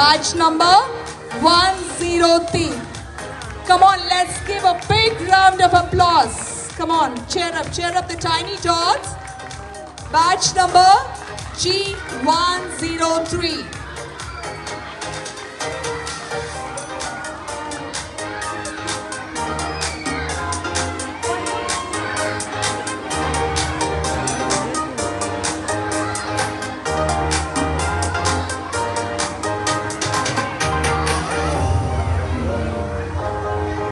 Batch number 103. Come on, let's give a big round of applause. Come on, cheer up the tiny dots. Batch number G103.